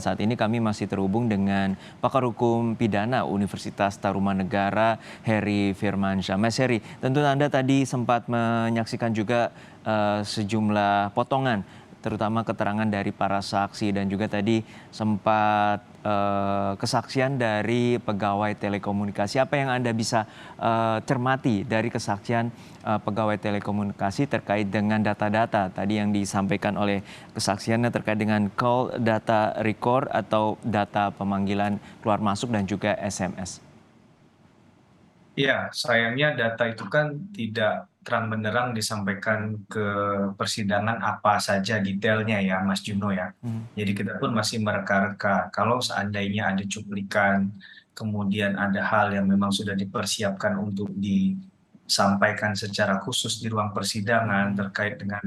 saat ini kami masih terhubung dengan pakar hukum pidana Universitas Tarumanegara, Heri Firmansyah. Mas Heri, tentu Anda tadi sempat menyaksikan juga sejumlah potongan, terutama keterangan dari para saksi dan juga tadi sempat kesaksian dari pegawai telekomunikasi. Apa yang Anda bisa cermati dari kesaksian pegawai telekomunikasi terkait dengan data-data tadi yang disampaikan oleh kesaksiannya terkait dengan call data record atau data pemanggilan keluar masuk dan juga SMS? Ya, sayangnya data itu kan tidak terang-benderang disampaikan ke persidangan apa saja detailnya ya, Mas Juno ya. Hmm. Jadi kita pun masih mereka-reka. Kalau seandainya ada cuplikan, kemudian ada hal yang memang sudah dipersiapkan untuk disampaikan secara khusus di ruang persidangan terkait dengan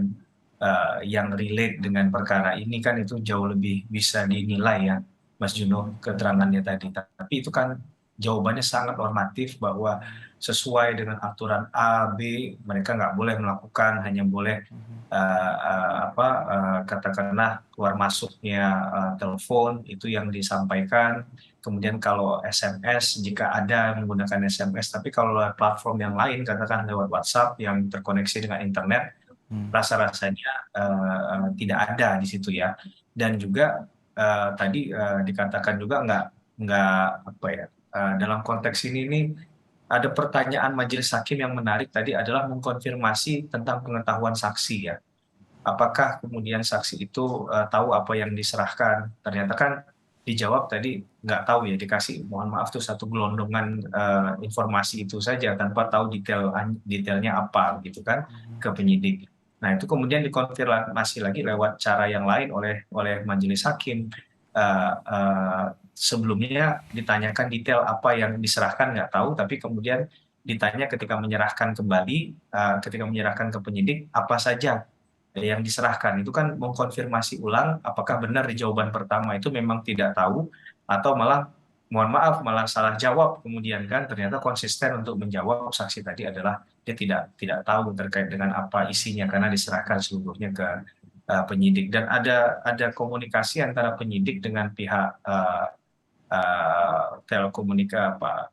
yang relate dengan perkara ini kan itu jauh lebih bisa dinilai ya, Mas Juno, keterangannya tadi. Tapi itu kan jawabannya sangat normatif bahwa sesuai dengan aturan A, B, mereka nggak boleh melakukan, hanya boleh katakanlah keluar masuknya telepon itu yang disampaikan. Kemudian kalau SMS jika ada menggunakan SMS, tapi kalau lewat platform yang lain, katakan lewat WhatsApp yang terkoneksi dengan internet, Hmm. rasa-rasanya tidak ada di situ ya. Dan juga tadi dikatakan juga nggak apa ya, dalam konteks ini nih ada pertanyaan majelis hakim yang menarik tadi adalah mengkonfirmasi tentang pengetahuan saksi ya. Apakah kemudian saksi itu tahu apa yang diserahkan? Ternyata kan dijawab tadi nggak tahu ya, dikasih mohon maaf tuh satu gelondongan informasi itu saja tanpa tahu detailnya apa gitu kan ke penyidik. Nah itu kemudian dikonfirmasi lagi lewat cara yang lain oleh majelis hakim. Sebelumnya ditanyakan detail apa yang diserahkan nggak tahu, tapi kemudian ditanya ketika menyerahkan kembali, ketika menyerahkan ke penyidik apa saja yang diserahkan. Itu kan mengkonfirmasi ulang apakah benar di jawaban pertama itu memang tidak tahu, atau malah mohon maaf malah salah jawab, kemudian kan ternyata konsisten untuk menjawab saksi tadi adalah dia tidak tahu terkait dengan apa isinya karena diserahkan seluruhnya ke penyidik. Dan ada komunikasi antara penyidik dengan pihak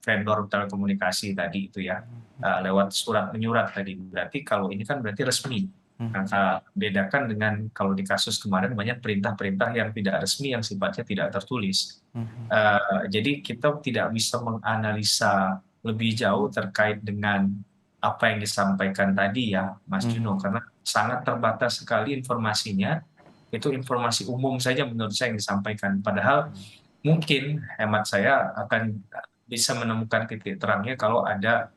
vendor telekomunikasi tadi itu ya, lewat surat menyurat tadi. Berarti kalau ini kan berarti resmi. Hmm. Nah, bedakan dengan kalau di kasus kemarin banyak perintah-perintah yang tidak resmi yang sifatnya tidak tertulis. Hmm. Jadi kita tidak bisa menganalisa lebih jauh terkait dengan apa yang disampaikan tadi ya, Mas Juno, Hmm. karena sangat terbatas sekali informasinya. Itu informasi umum saja menurut saya yang disampaikan. Padahal mungkin hemat saya akan bisa menemukan titik terangnya kalau ada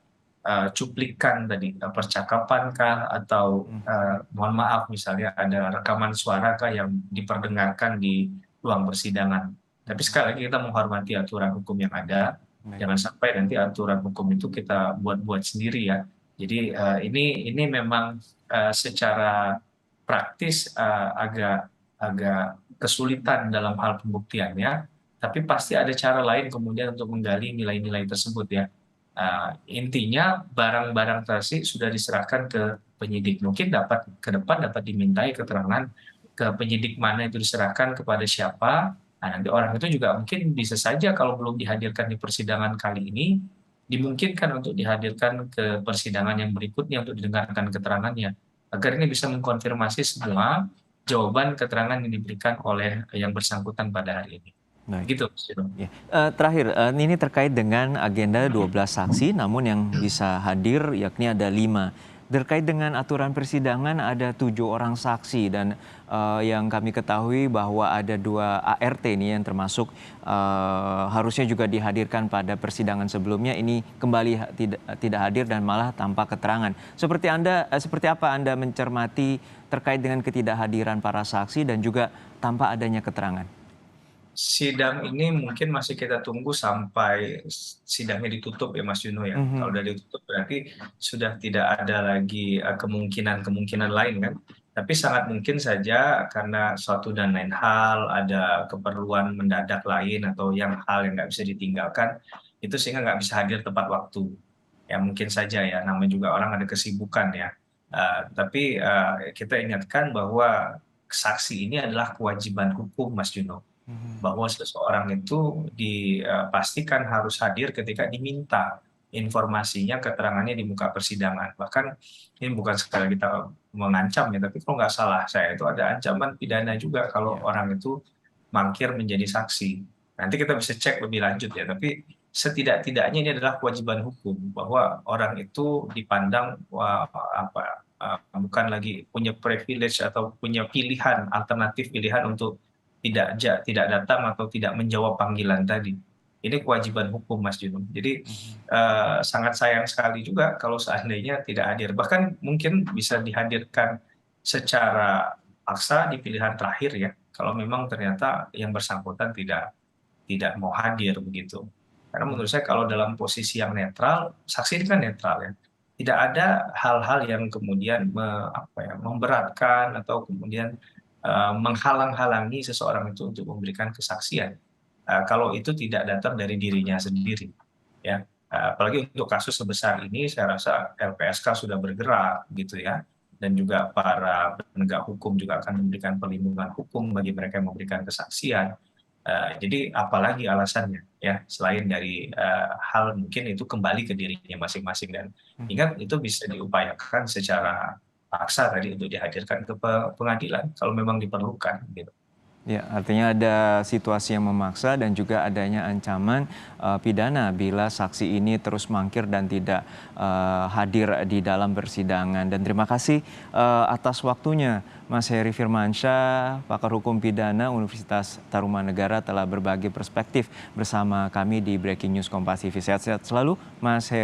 cuplikan tadi, percakapan kah, atau Hmm. mohon maaf misalnya ada rekaman suara kah yang diperdengarkan di ruang persidangan. Tapi sekali lagi kita menghormati aturan hukum yang ada, Baik. jangan sampai nanti aturan hukum itu kita buat-buat sendiri ya. Jadi ini memang secara praktis agak agak kesulitan dalam hal pembuktiannya, tapi pasti ada cara lain kemudian untuk menggali nilai-nilai tersebut ya. Intinya barang-barang tersebut sudah diserahkan ke penyidik. Mungkin dapat ke depan dapat dimintai keterangan ke penyidik mana itu diserahkan kepada siapa. Nah, nanti orang itu juga mungkin bisa saja kalau belum dihadirkan di persidangan kali ini, dimungkinkan untuk dihadirkan ke persidangan yang berikutnya untuk didengarkan keterangannya. Agar ini bisa mengkonfirmasi semua jawaban keterangan yang diberikan oleh yang bersangkutan pada hari ini. Baik. Gitu, Mas Yunus. Ya. Terakhir, ini terkait dengan agenda 12 saksi, namun yang bisa hadir yakni ada 5. Terkait dengan aturan persidangan ada 7 orang saksi dan yang kami ketahui bahwa ada 2 ART ini yang termasuk harusnya juga dihadirkan pada persidangan sebelumnya, ini kembali tidak hadir dan malah tanpa keterangan. Seperti apa Anda mencermati terkait dengan ketidakhadiran para saksi dan juga tanpa adanya keterangan? Sidang ini mungkin masih kita tunggu sampai sidangnya ditutup ya, Mas Juno ya. Kalau Mhm. udah ditutup berarti sudah tidak ada lagi kemungkinan-kemungkinan lain kan. Tapi sangat mungkin saja karena suatu dan lain hal, ada keperluan mendadak lain atau hal yang nggak bisa ditinggalkan, itu sehingga nggak bisa hadir tepat waktu. Ya mungkin saja ya, namanya juga orang ada kesibukan ya. Tapi kita ingatkan bahwa saksi ini adalah kewajiban hukum, Mas Juno. bahwa seseorang itu dipastikan harus hadir ketika diminta informasinya, keterangannya di muka persidangan. Bahkan ini bukan sekali kita mengancam ya, tapi kalau nggak salah saya itu ada ancaman pidana juga kalau Ya. orang itu mangkir menjadi saksi. Nanti kita bisa cek lebih lanjut ya, tapi setidak-tidaknya ini adalah kewajiban hukum bahwa orang itu dipandang bukan lagi punya privilege atau punya pilihan alternatif pilihan untuk tidak datang atau tidak menjawab panggilan tadi. Ini kewajiban hukum Mas Junun. Jadi sangat sayang sekali juga kalau seandainya tidak hadir. Bahkan mungkin bisa dihadirkan secara paksa di pilihan terakhir ya. Kalau memang ternyata yang bersangkutan tidak mau hadir begitu. Karena menurut saya kalau dalam posisi yang netral, saksi ini kan netral ya. Tidak ada hal-hal yang kemudian memberatkan atau kemudian menghalang-halangi seseorang itu untuk memberikan kesaksian. Kalau itu tidak datang dari dirinya sendiri, ya. Apalagi untuk kasus sebesar ini, saya rasa LPSK sudah bergerak, gitu ya, dan juga para penegak hukum juga akan memberikan perlindungan hukum bagi mereka yang memberikan kesaksian. Jadi apalagi alasannya ya selain dari hal mungkin itu kembali ke dirinya masing-masing dan ingat itu bisa diupayakan secara paksa tadi untuk dihadirkan ke pengadilan kalau memang diperlukan gitu. Ya, artinya ada situasi yang memaksa dan juga adanya ancaman pidana bila saksi ini terus mangkir dan tidak hadir di dalam persidangan. Dan terima kasih atas waktunya Mas Heri Firmansyah, pakar hukum pidana Universitas Tarumanegara telah berbagi perspektif bersama kami di Breaking News Kompas TV. Sehat-sehat selalu Mas Heri.